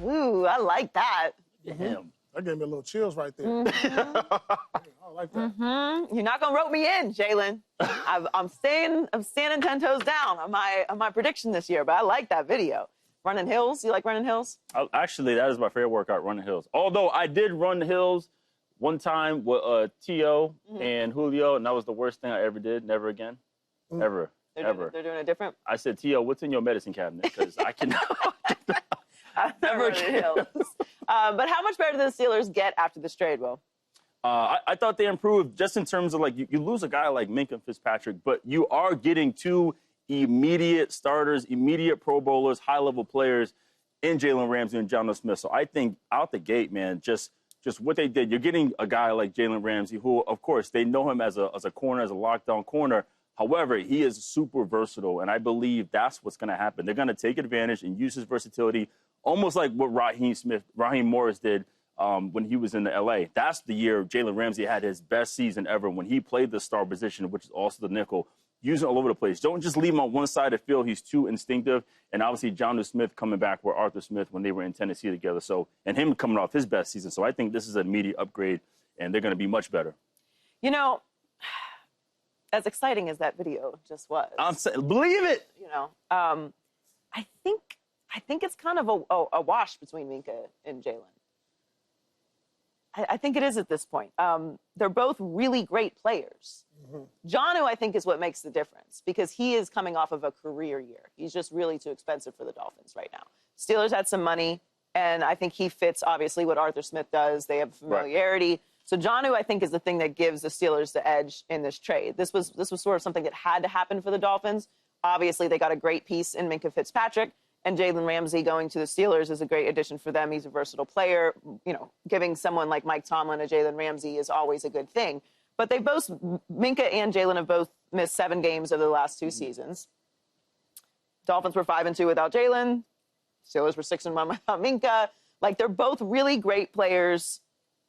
Ooh, I like that. Damn. That gave me a little chills right there. I like that. You're not gonna rope me in, Jalen. I'm standing 10 toes down on my prediction this year, but I like that video. Running hills. You like running hills? Actually, that is my favorite workout, running hills. Although I did run hills one time with T.O. and Julio, and that was the worst thing I ever did. Never again. Ever. They're doing it different. I said, T.O., what's in your medicine cabinet? Because I cannot. Never again. But how much better did the Steelers get after this trade, Will? I thought they improved just in terms of, like, you lose a guy like Minkah Fitzpatrick, but you are getting two immediate starters, immediate Pro Bowlers, high-level players in Jalen Ramsey and Jonnu Smith. So I think out the gate, man, just what they did, you're getting a guy like Jalen Ramsey who, of course, they know him as a corner, as a lockdown corner. However, he is super versatile, and I believe that's what's going to happen. They're going to take advantage and use his versatility, almost like what Raheem Morris did when he was in the L.A. That's the year Jalen Ramsey had his best season ever when he played the star position, which is also the nickel, using all over the place. Don't just leave him on one side of the field. He's too instinctive. And obviously, Jonnu Smith coming back with Arthur Smith when they were in Tennessee together. So, and him coming off his best season. So I think this is an immediate upgrade, and they're going to be much better. You know, as exciting as that video just was, believe it. You know, I think it's kind of a wash between Minkah and Jalen. I think it is at this point. They're both really great players. Jonnu, I think, is what makes the difference because he is coming off of a career year. He's just really too expensive for the Dolphins right now. Steelers had some money, and I think he fits, obviously, what Arthur Smith does. They have familiarity. Right. So Jonnu, I think, is the thing that gives the Steelers the edge in this trade. This was sort of something that had to happen for the Dolphins. Obviously, they got a great piece in Minkah Fitzpatrick, and Jalen Ramsey going to the Steelers is a great addition for them. He's a versatile player. You know, giving someone like Mike Tomlin a Jalen Ramsey is always a good thing. But they both, Minkah and Jalen have both missed 7 games over the last 2 seasons. Dolphins were 5-2 without Jalen. Steelers were 6-1 without Minkah. Like, they're both really great players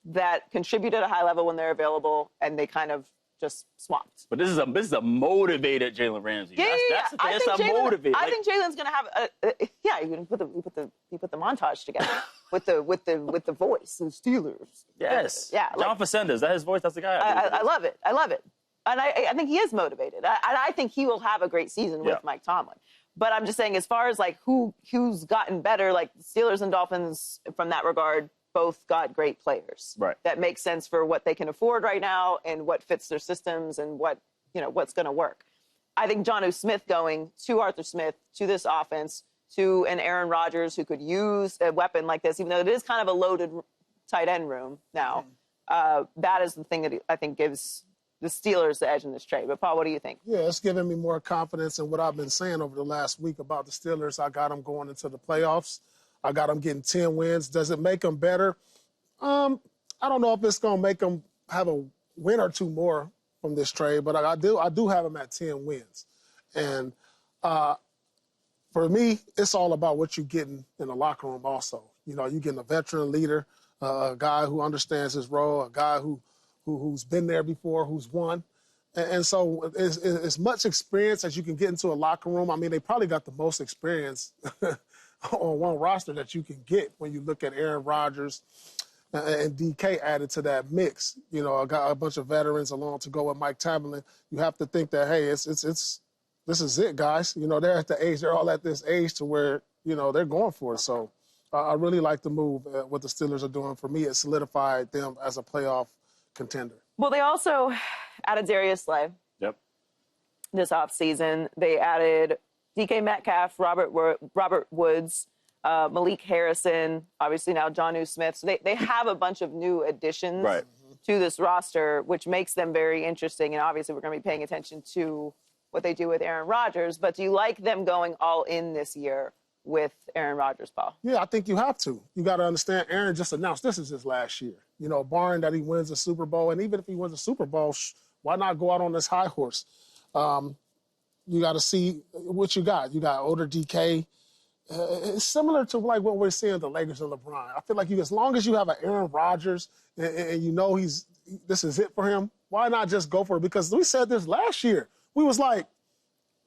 that contribute at a high level when they're available, and they kind of just swapped. But this is a motivated Jalen Ramsey. Yeah, that's the thing. It's a motivated. I think Jalen's going to have you put the montage together with the voice, the Steelers. Yes. Yeah. John Facenda, is that his voice? That's the guy. I love it. I love it. And I think he is motivated. I think he will have a great season with Mike Tomlin. But I'm just saying, as far as like who's gotten better, like the Steelers and Dolphins from that regard, both got great players. Right. That makes sense for what they can afford right now and what fits their systems and what's going to work. I think Jonnu Smith going to Arthur Smith, to this offense, to an Aaron Rodgers who could use a weapon like this, even though it is kind of a loaded tight end room now. That is the thing that I think gives the Steelers the edge in this trade. But, Paul, what do you think? Yeah, it's giving me more confidence in what I've been saying over the last week about the Steelers. I got them going into the playoffs. I got them getting 10 wins. Does it make them better? I don't know if it's going to make them have a win or 2 more from this trade, but I do have them at 10 wins. And for me, it's all about what you're getting in the locker room also. You know, you're getting a veteran leader, a guy who understands his role, a guy who's been there before, who's won. And so as much experience as you can get into a locker room. I mean, they probably got the most experience on one roster that you can get when you look at Aaron Rodgers and DK added to that mix. You know, a bunch of veterans along to go with Mike Tomlin. You have to think that, hey, this is it, guys. You know, they're at the age, they're all at this age to where, you know, they're going for it. So I really like the move, what the Steelers are doing. For me, it solidified them as a playoff contender. Well, they also added Darius Slay. Yep. This offseason. They added DK Metcalf, Robert Woods, Malik Harrison, obviously now Jonnu Smith. So they have a bunch of new additions to this roster, which makes them very interesting. And obviously we're going to be paying attention to what they do with Aaron Rodgers. But do you like them going all in this year with Aaron Rodgers, Paul? Yeah, I think you have to. You got to understand, Aaron just announced this is his last year. You know, barring that he wins a Super Bowl. And even if he wins a Super Bowl, why not go out on this high horse? You got to see what you got. You got older DK. It's similar to like what we're seeing the Lakers and LeBron. I feel like as long as you have an Aaron Rodgers and you know this is it for him, why not just go for it? Because we said this last year. We was like,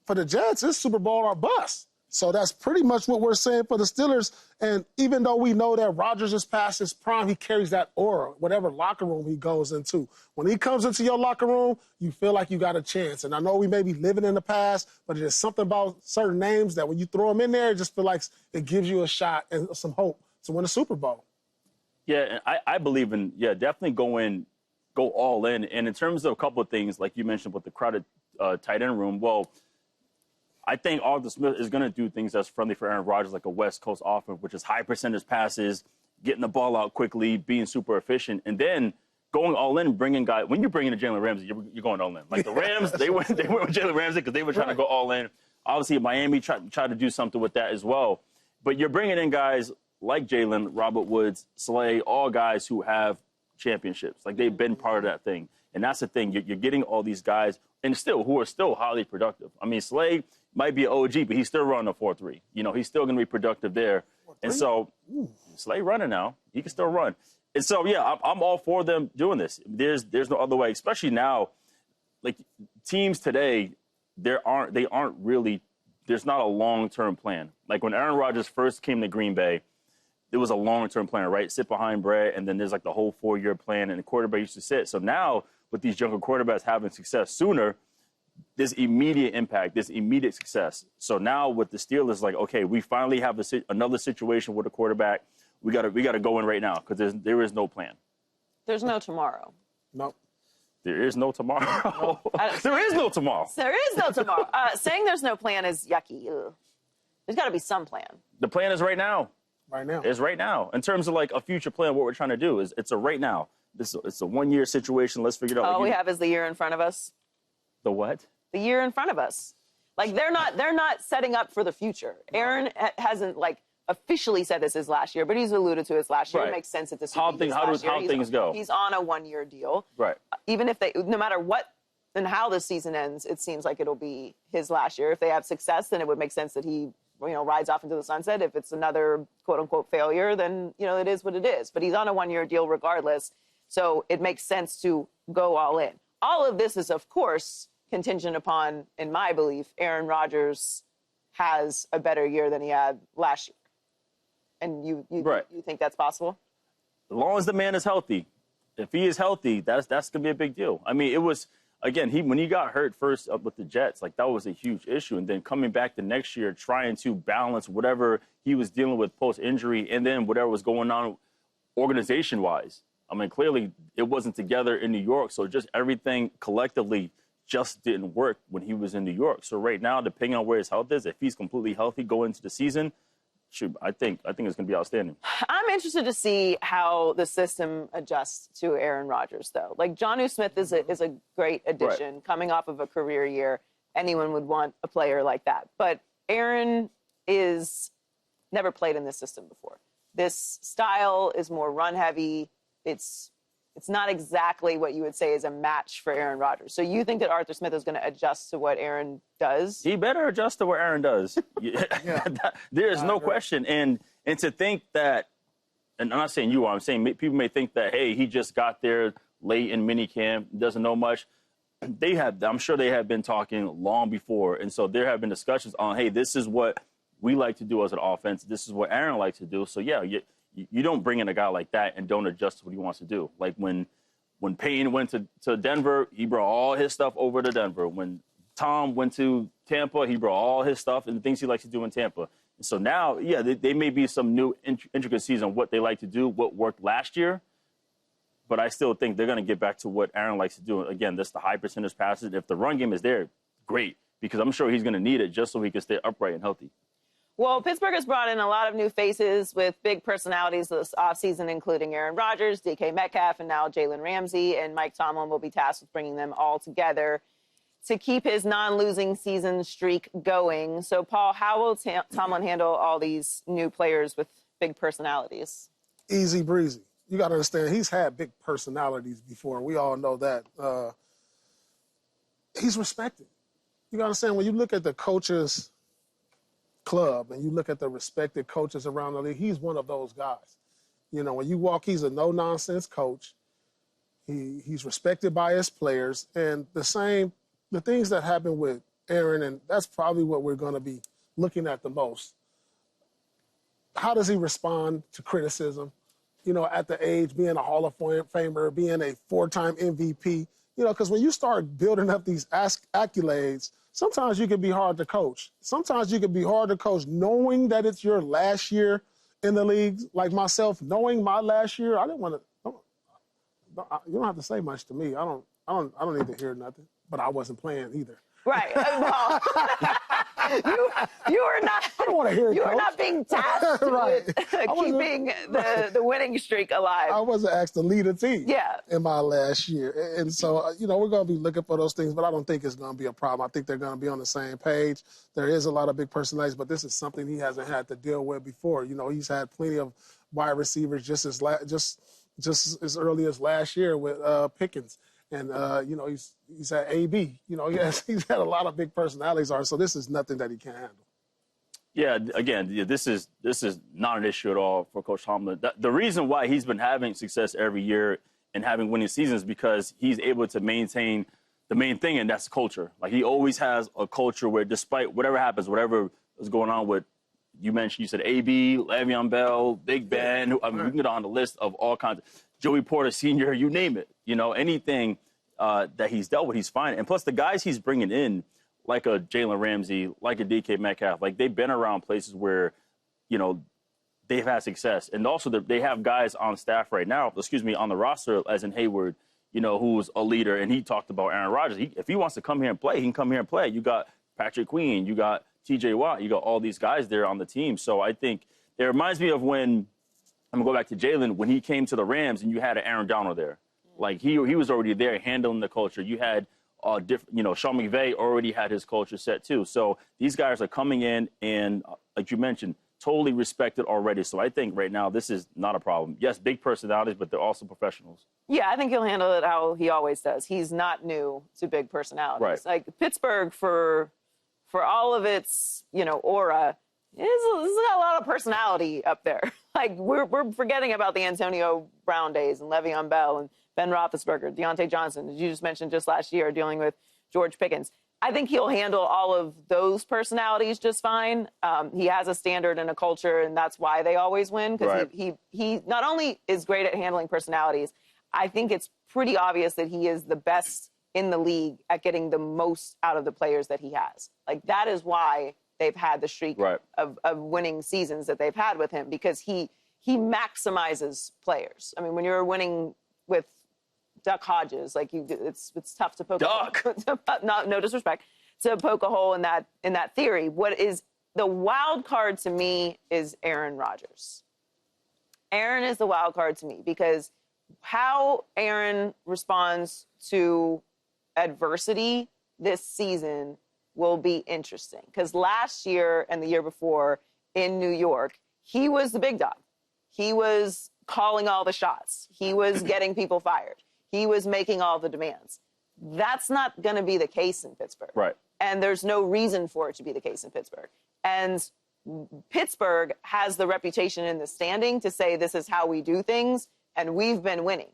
for the Jets, it's Super Bowl or bust. So that's pretty much what we're saying for the Steelers. And even though we know that Rodgers is past his prime, he carries that aura, whatever locker room he goes into. When he comes into your locker room, you feel like you got a chance. And I know we may be living in the past, but there's something about certain names that when you throw them in there, it just feel like it gives you a shot and some hope to win a Super Bowl. Yeah, and I believe in, definitely go all in. And in terms of a couple of things, like you mentioned with the crowded tight end room, well, I think Arthur Smith is going to do things that's friendly for Aaron Rodgers, like a West Coast offense, which is high percentage passes, getting the ball out quickly, being super efficient, and then going all in, bringing guys. When you're bringing in Jalen Ramsey, you're going all in. Like the Rams, they went with Jalen Ramsey because they were trying to go all in. Obviously, Miami tried to do something with that as well. But you're bringing in guys like Jalen, Robert Woods, Slay, all guys who have championships. Like they've been part of that thing. And that's the thing. You're getting all these guys and who are still highly productive. I mean, Slay might be an OG, but he's still running a 4.3. You know, he's still going to be productive there. And so Slay running now. He can still run. And so, yeah, I'm all for them doing this. There's no other way, especially now. Like teams today, they aren't really, there's not a long-term plan. Like when Aaron Rodgers first came to Green Bay, there was a long-term plan, right? Sit behind Brett, and then there's like the whole 4-year plan, and the quarterback used to sit. So now with these younger quarterbacks having success sooner, there's immediate impact, there's immediate success. So now with the Steelers, like, okay, we finally have another situation with a quarterback. We gotta go in right now because there is no plan. There's no tomorrow. Nope. There is no tomorrow. There is no tomorrow. There is no tomorrow. Saying there's no plan is yucky. Ugh. There's got to be some plan. The plan is right now. Right now. It's right now. In terms of like a future plan, what we're trying to do is it's a right now. It's a 1-year situation. Let's figure it out. All we have is the year in front of us. The what? The year in front of us. Like they're not setting up for the future. Aaron hasn't like officially said this is last year, but he's alluded to his last year. Right. It makes sense at this How point. things go. He's on a 1-year deal. Right. Even if no matter what and how this season ends, it seems like it'll be his last year. If they have success, then it would make sense that he, rides off into the sunset. If it's another quote unquote failure, then, it is what it is. But he's on a 1-year deal regardless. So it makes sense to go all in. All of this is, of course, contingent upon, in my belief, Aaron Rodgers has a better year than he had last year. And you think that's possible? As long as the man is healthy. If he is healthy, that's going to be a big deal. I mean, it was, again, when he got hurt first up with the Jets, like that was a huge issue. And then coming back the next year, trying to balance whatever he was dealing with post-injury and then whatever was going on organization-wise. I mean, clearly it wasn't together in New York. So just everything collectively just didn't work when he was in New York. So right now, depending on where his health is, if he's completely healthy going into the season, I think it's going to be outstanding. I'm interested to see how the system adjusts to Aaron Rodgers, though. Like, Jonnu Smith is a great addition. Right. Coming off of a career year, anyone would want a player like that. But Aaron is never played in this system before. This style is more run-heavy. It's not exactly what you would say is a match for Aaron Rodgers. So you think that Arthur Smith is going to adjust to what Aaron does? He better adjust to what Aaron does. There is no question. And to think that, and I'm not saying you are, I'm saying people may think that, hey, he just got there late in minicamp, doesn't know much. I'm sure they have been talking long before. And so there have been discussions on, hey, this is what we like to do as an offense. This is what Aaron likes to do. So, yeah, you don't bring in a guy like that and don't adjust to what he wants to do. Like when Payne went to Denver, he brought all his stuff over to Denver. When Tom went to Tampa, he brought all his stuff and the things he likes to do in Tampa. And so now, yeah, there may be some new intricacies on what they like to do, what worked last year. But I still think they're going to get back to what Aaron likes to do. Again, that's the high percentage passes. If the run game is there, great, because I'm sure he's going to need it just so he can stay upright and healthy. Well, Pittsburgh has brought in a lot of new faces with big personalities this offseason, including Aaron Rodgers, DK Metcalf, and now Jalen Ramsey. And Mike Tomlin will be tasked with bringing them all together to keep his non-losing season streak going. So, Paul, how will Tomlin handle all these new players with big personalities? Easy breezy. You got to understand, he's had big personalities before. We all know that. He's respected. You got to understand, when you look at the coaches club and you look at the respected coaches around the league, he's one of those guys. When you walk, he's a no-nonsense coach. He's respected by his players. And the things that happen with Aaron, and that's probably what we're going to be looking at the most. How does he respond to criticism? You know, at the age, being a Hall of Famer, being a 4-time MVP, you know, because when you start building up these accolades, sometimes you can be hard to coach. Sometimes you can be hard to coach knowing that it's your last year in the league. Like myself, knowing my last year, I didn't want to, you don't have to say much to me. I don't need to hear nothing, but I wasn't playing either. Right. Well, you are not. I don't want to hear it, You are Coach. not being tasked Right. with keeping the winning streak alive. I wasn't asked to lead a team Yeah. in my last year. And so, you know, we're going to be looking for those things, but I don't think it's going to be a problem. I think they're going to be on the same page. There is a lot of big personalities, but this is something he hasn't had to deal with before. You know, he's had plenty of wide receivers just as early as last year with Pickens. And, you know, he's had AB. You know, he's had a lot of big personalities. So this is nothing that he can't handle. Yeah, again, this is not an issue at all for Coach Tomlin. The reason why he's been having success every year and having winning seasons is because he's able to maintain the main thing, and that's culture. Like, he always has a culture where despite whatever happens, whatever is going on with, you said AB, Le'Veon Bell, Big Ben, I mean, we can get on the list of all kinds. Joey Porter Sr., you name it. You know, anything that he's dealt with, he's fine. And plus, the guys he's bringing in, like a Jalen Ramsey, like a DK Metcalf, like, they've been around places where, you know, they've had success. And also, they have guys on staff right now, on the roster, as in Hayward, you know, who's a leader. And he talked about Aaron Rodgers. If he wants to come here and play, he can come here and play. You got Patrick Queen, you got TJ Watt, you got all these guys there on the team. So I think it reminds me of when, I'm going to go back to Jalen, when he came to the Rams and you had an Aaron Donald there. Like, he was already there handling the culture. You had, Sean McVay already had his culture set too. So these guys are coming in and, like you mentioned, totally respected already. So I think right now this is not a problem. Yes, big personalities, but they're also professionals. Yeah, I think he'll handle it how he always does. He's not new to big personalities. Right. Like, Pittsburgh, for all of its, aura, it's got a lot of personality up there. Like, we're forgetting about the Antonio Brown days and Le'Veon Bell and Ben Roethlisberger, Deontay Johnson, as you just mentioned just last year, dealing with George Pickens. I think he'll handle all of those personalities just fine. He has a standard and a culture, and that's why they always win, because he not only is great at handling personalities, I think it's pretty obvious that he is the best in the league at getting the most out of the players that he has. Like, that is why they've had the streak of winning seasons that they've had with him, because he maximizes players. I mean, when you're winning with Duck Hodges, like, it's tough to poke. Duck. No disrespect, to poke a hole in that theory. What is the wild card to me is Aaron Rodgers. Aaron is the wild card to me, because how Aaron responds to adversity this season will be interesting. Because last year and the year before in New York, he was the big dog. He was calling all the shots. He was getting people fired. He was making all the demands. That's not going to be the case in Pittsburgh. Right. And there's no reason for it to be the case in Pittsburgh. And Pittsburgh has the reputation in the standing to say this is how we do things, and we've been winning.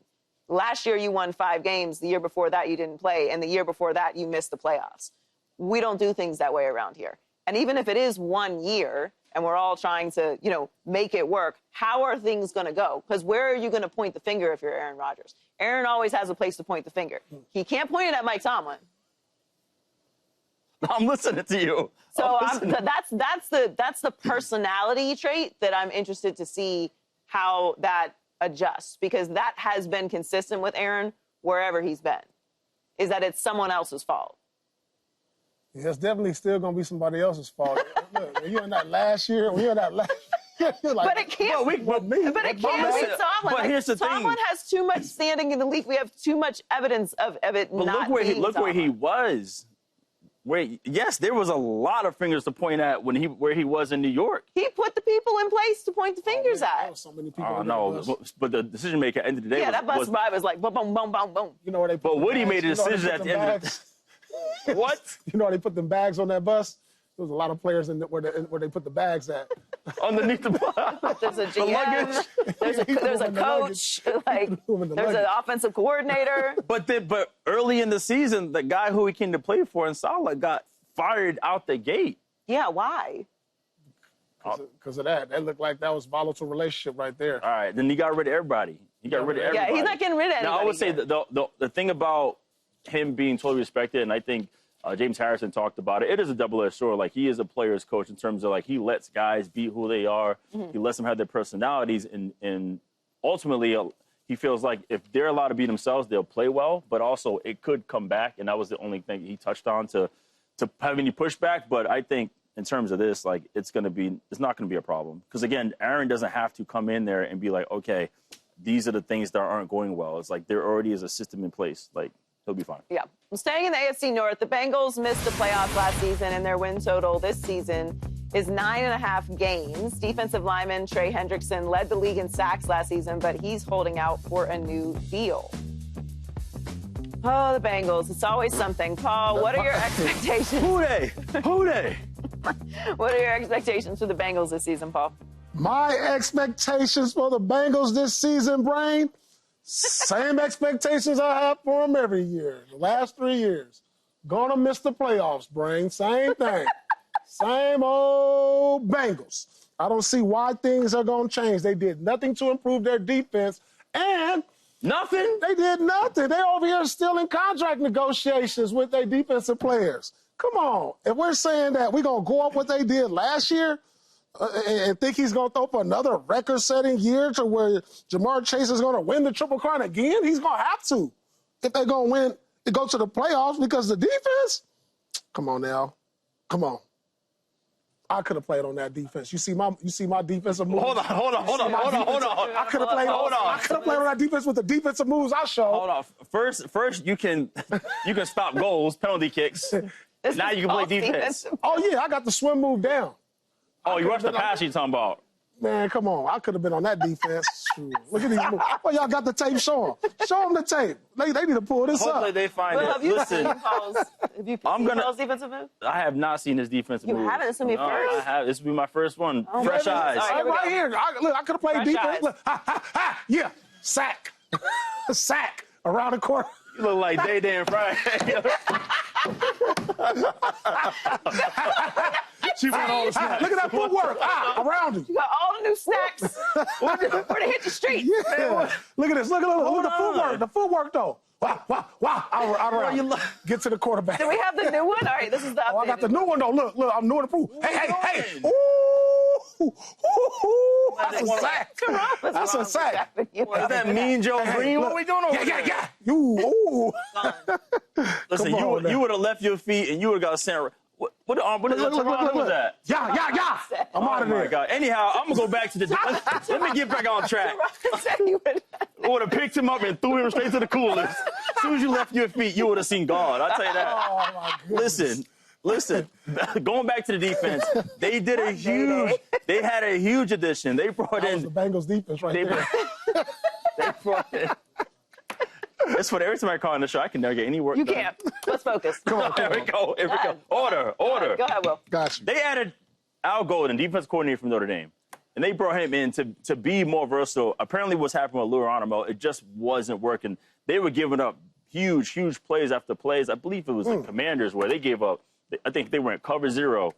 Last year, you won 5 games. The year before that, you didn't play. And the year before that, you missed the playoffs. We don't do things that way around here. And even if it is 1 year and we're all trying to, make it work, how are things going to go? Because where are you going to point the finger if you're Aaron Rodgers? Aaron always has a place to point the finger. He can't point it at Mike Tomlin. I'm listening to you. So that's the personality trait that I'm interested to see how that adjusts, because that has been consistent with Aaron wherever he's been, is that it's someone else's fault. Yeah, it's definitely still going to be somebody else's fault. Look, when you're in that last year, you're like, but it can't. But it can't be Tomlin. But here's the thing. Tomlin has too much standing in the league. We have too much evidence of it but not look being where he was. Yes, there was a lot of fingers to point at where he was in New York. He put the people in place to point the fingers at. There were so many people. Oh, no, but the decision maker at the end of the day that bus ride was like boom, boom, boom, boom, boom. You know where they put But the Woody bags? made a decision at the end of the What? You know where they put them bags on that bus? There was a lot of players where they put the bags at. Underneath the bus. There's a GM, there's a coach, like, there's an offensive coordinator. But early in the season, the guy who he came to play for in Salah got fired out the gate. Yeah, why? Because of that. That looked like that was volatile relationship right there. All right, then he got rid of everybody. He got rid of everybody. Yeah, he's not getting rid of anybody. Now, I would say the thing about him being totally respected, and I think James Harrison talked about it, it is a double-edged sword. Like, he is a player's coach in terms of, like, he lets guys be who they are. He lets them have their personalities, and ultimately he feels like if they're allowed to be themselves, they'll play well, but also it could come back, and that was the only thing he touched on to have any pushback. But I think in terms of this, like, it's not going to be a problem. Because, again, Aaron doesn't have to come in there and be like, okay, these are the things that aren't going well. It's like there already is a system in place. Like, he'll be fine. Yeah. Staying in the AFC North, the Bengals missed the playoffs last season, and their win total this season is 9.5 games. Defensive lineman Trey Hendrickson led the league in sacks last season, but he's holding out for a new deal. Oh, the Bengals. It's always something. Paul, what are your expectations? Who they? What are your expectations for the Bengals this season, Paul? My expectations for the Bengals this season, Brain, same expectations I have for them every year. The last 3 years. Gonna miss the playoffs, Brain. Same thing. Same old Bengals. I don't see why things are gonna change. They did nothing to improve their defense, and Nothing? they did nothing. They're over here still in contract negotiations with their defensive players. Come on. If we're saying that we're going to go up what they did last year and think he's going to throw for another record-setting year to where Jamar Chase is going to win the Triple Crown again, he's going to have to. If they're going to win, to go to the playoffs because the defense, come on now. Come on. I could have played on that defense. You see my defensive moves. Hold on. I could have played on that defense with the defensive moves I showed. Hold on. First you can stop goals, penalty kicks. Now you can play defense. Oh yeah, I got the swim move down. Oh, you rushed the pass you're talking about. Man, come on. I could have been on that defense. Shoot. Look at these moves. Well, y'all got the tape. Show them. Show them the tape. They need to pull this Hopefully up. they find Well, it. have you Listen, seen Paul's defensive move? I have not seen his defensive You moves. haven't? This will be first? I have. This will be my first one. Oh, Fresh really? eyes. All right, here we Right go. here. I could have played Fresh defense. eyes. Look. Yeah. Sack. Sack. Around the court. You look like Day and Friday. She ran all the snacks. Look at that footwork. Around him. You got all the new snacks. Where to hit the street. Yeah. Look at this. Look at the footwork. The footwork, though. Wow. Around. Get to the quarterback. Do we have the new one? All right, this is the updated. Oh, I got the new one, though. Look, I'm new to proof. Hey. Ooh. That's a sack. That's a sack. Is that Mean Joe Green? What are we doing over there? Yeah. Ooh. Listen, Come on, you would have left your feet and you would have got sent. What was that? Yeah. I'm out of there. Oh, my God. Anyhow, I'm going to go back to the... Let me get back on track. I would have picked him up and threw him straight to the coolers. As soon as you left your feet, you would have seen God. I'll tell you that. Oh, my goodness. Listen, going back to the defense, they had a huge addition. They brought That was in... the Bengals defense right there. They brought in... It's funny. Every time I call on the show, I can never get any work You done. can't. Let's focus. Come on. Here we go. Order. Go ahead, Will. Got you. They added Al Golden, defense coordinator from Notre Dame, and they brought him in to be more versatile. Apparently, what's happening with Luranimo, it just wasn't working. They were giving up huge plays after plays. I believe it was the Commanders where they gave up. I think they were in cover 0,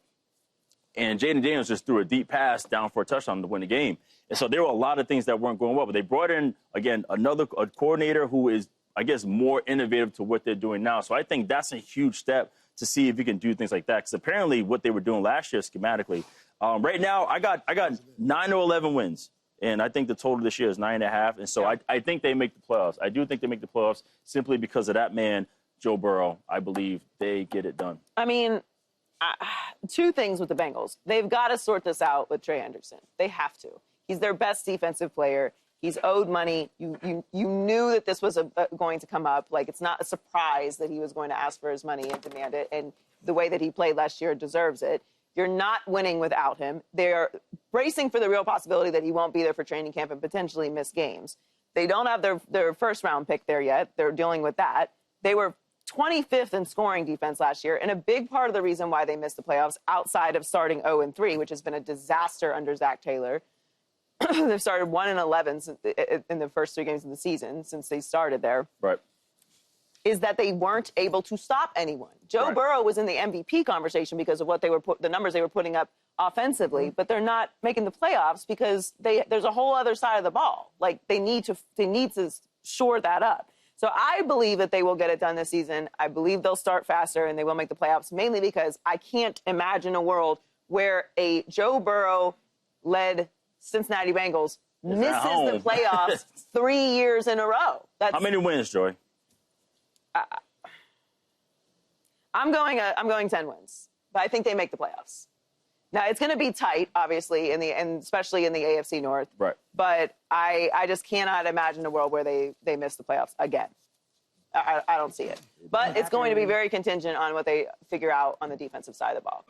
and Jaden Daniels just threw a deep pass down for a touchdown to win the game. And so there were a lot of things that weren't going well. But they brought in, again, a coordinator who is, I guess, more innovative to what they're doing now. So I think that's a huge step to see if you can do things like that. Because apparently what they were doing last year schematically, right now I got 9 or 11 wins. And I think the total this year is 9.5. And so I think they make the playoffs. I do think they make the playoffs simply because of that man, Joe Burrow. I believe they get it done. I mean, two things with the Bengals. They've got to sort this out with Trey Hendrickson. They have to. He's their best defensive player. He's owed money. You knew that this was going to come up. Like, it's not a surprise that he was going to ask for his money and demand it. And the way that he played last year deserves it. You're not winning without him. They're bracing for the real possibility that he won't be there for training camp and potentially miss games. They don't have their first-round pick there yet. They're dealing with that. They were 25th in scoring defense last year, and a big part of the reason why they missed the playoffs, outside of starting 0-3, which has been a disaster under Zach Taylor. They've started 1-11 in the first 3 games of the season since they started there. Right. is that they weren't able to stop anyone. Joe Burrow was in the MVP conversation because of what the numbers they were putting up offensively, but they're not making the playoffs because there's a whole other side of the ball. Like they need to shore that up. So I believe that they will get it done this season. I believe they'll start faster and they will make the playoffs, mainly because I can't imagine a world where a Joe Burrow-led Cincinnati Bengals misses the playoffs 3 years in a row. How many wins, Joy? I'm going 10 wins, but I think they make the playoffs. Now it's going to be tight, obviously, and especially in the AFC North. Right. But I just cannot imagine a world where they miss the playoffs again. I don't see it. But it's going to be very contingent on what they figure out on the defensive side of the ball.